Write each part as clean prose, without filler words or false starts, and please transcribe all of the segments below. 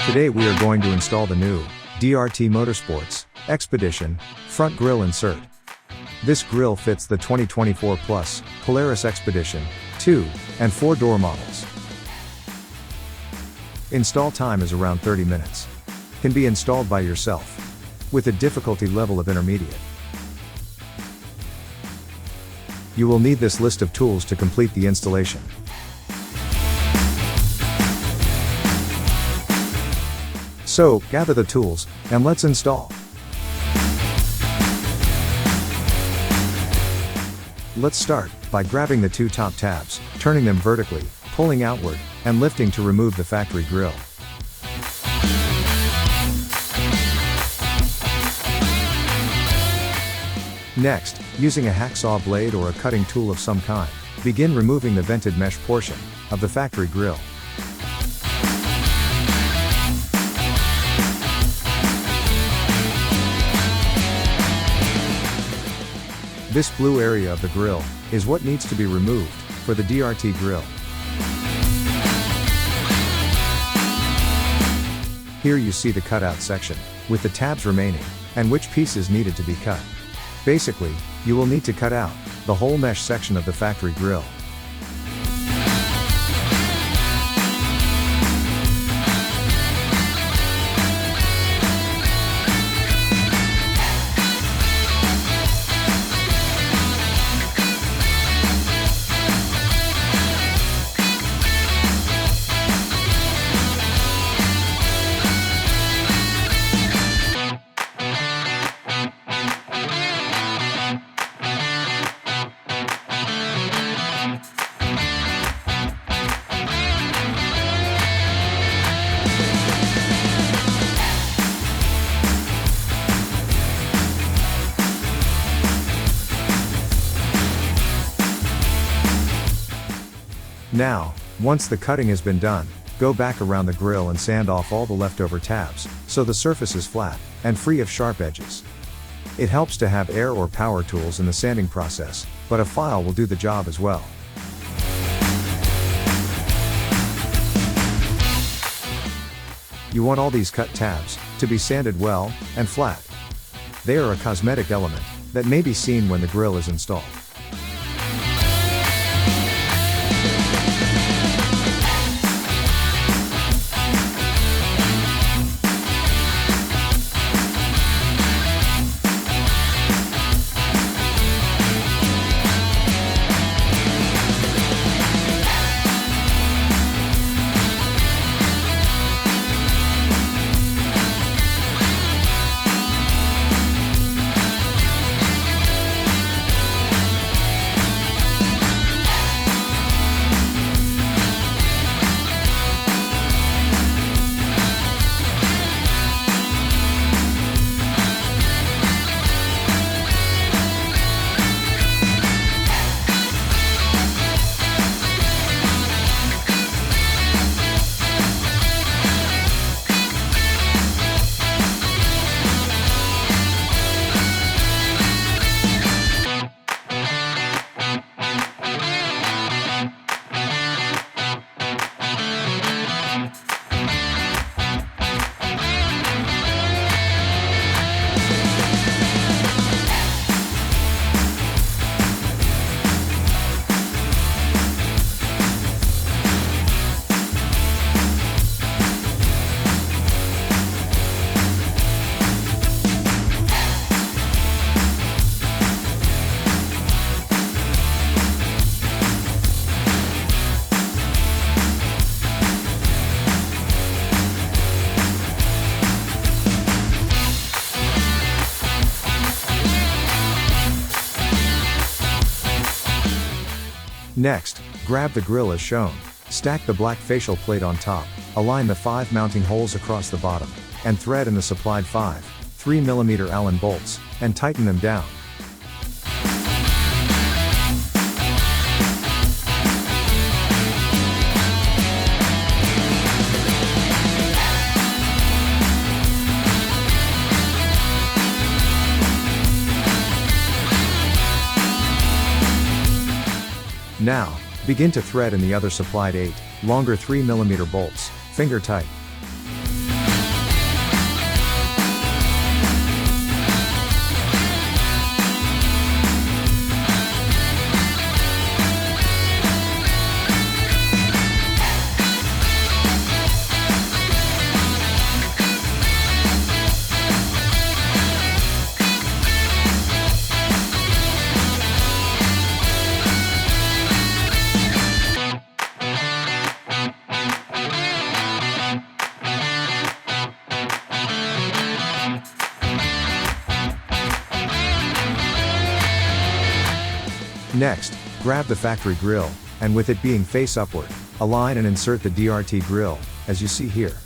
Today we are going to install the new DRT Motorsports XPEDITION front grille insert. This grille fits the 2024 Plus Polaris XPEDITION 2 and 4 door models. Install time is around 30 minutes. Can be installed by yourself with a difficulty level of intermediate. You will need this list of tools to complete the installation. So, gather the tools, and let's install. Let's start by grabbing the two top tabs, turning them vertically, pulling outward, and lifting to remove the factory grille. Next, using a hacksaw blade or a cutting tool of some kind, begin removing the vented mesh portion of the factory grille. This blue area of the grille is what needs to be removed for the DRT grille. Here you see the cutout section, with the tabs remaining, and which pieces needed to be cut. Basically, you will need to cut out the whole mesh section of the factory grille. Now, once the cutting has been done, go back around the grille and sand off all the leftover tabs, so the surface is flat and free of sharp edges. It helps to have air or power tools in the sanding process, but a file will do the job as well. You want all these cut tabs to be sanded well and flat. They are a cosmetic element that may be seen when the grille is installed. Next, grab the grille as shown, stack the black facial plate on top, align the 5 mounting holes across the bottom, and thread in the supplied 3mm Allen bolts, and tighten them down. Now, begin to thread in the other supplied 8, longer 3mm bolts, finger tight. Next, grab the factory grill, and with it being face upward, align and insert the DRT grill, as you see here.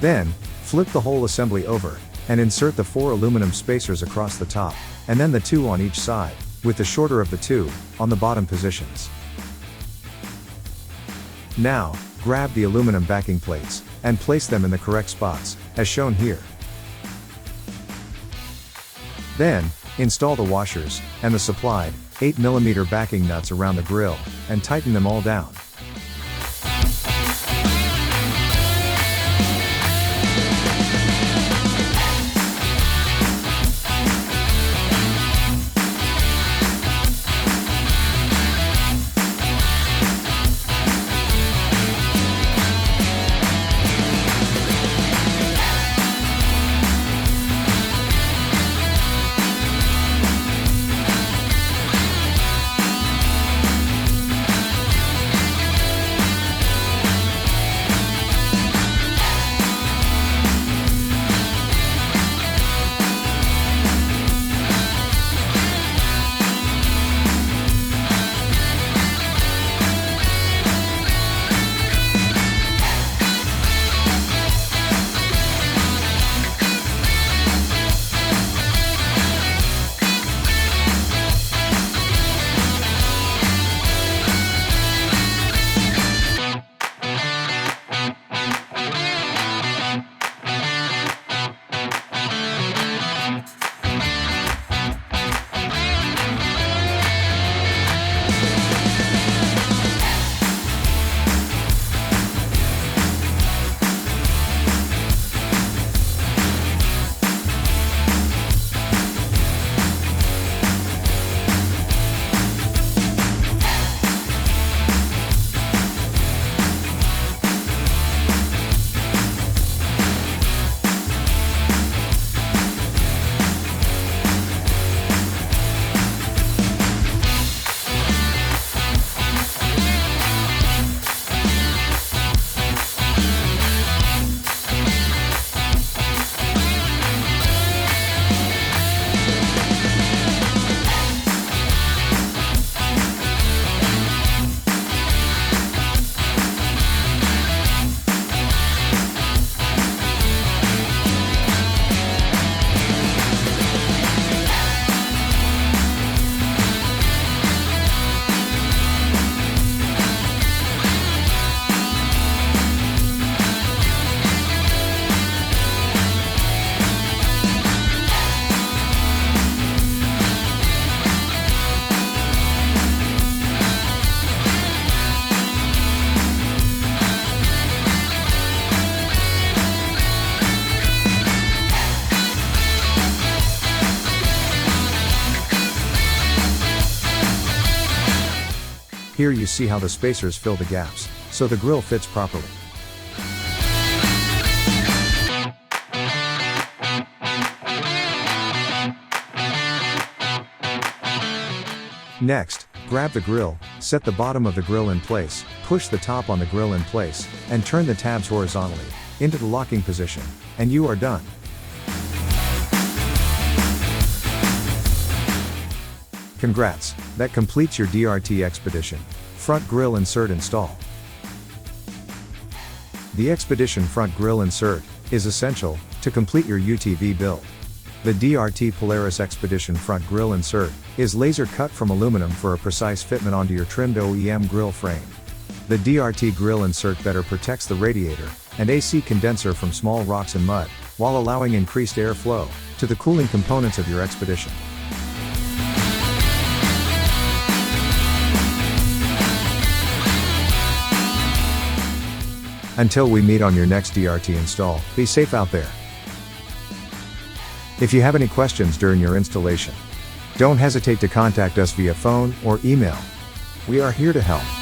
Then, flip the whole assembly over, and insert the 4 aluminum spacers across the top, and then the 2 on each side, with the shorter of the 2, on the bottom positions. Now, grab the aluminum backing plates, and place them in the correct spots, as shown here. Then, install the washers, and the supplied, 8mm backing nuts around the grill, and tighten them all down. Here you see how the spacers fill the gaps, so the grill fits properly. Next, grab the grill, set the bottom of the grill in place, push the top on the grill in place, and turn the tabs horizontally, into the locking position, and you are done. Congrats, that completes your DRT XPEDITION front grille insert install. The XPEDITION front grille insert is essential to complete your UTV build. The DRT Polaris XPEDITION front grille insert is laser cut from aluminum for a precise fitment onto your trimmed OEM grille frame. The DRT grille insert better protects the radiator and AC condenser from small rocks and mud, while allowing increased airflow to the cooling components of your XPEDITION. Until we meet on your next DRT install, be safe out there. If you have any questions during your installation, don't hesitate to contact us via phone or email. We are here to help.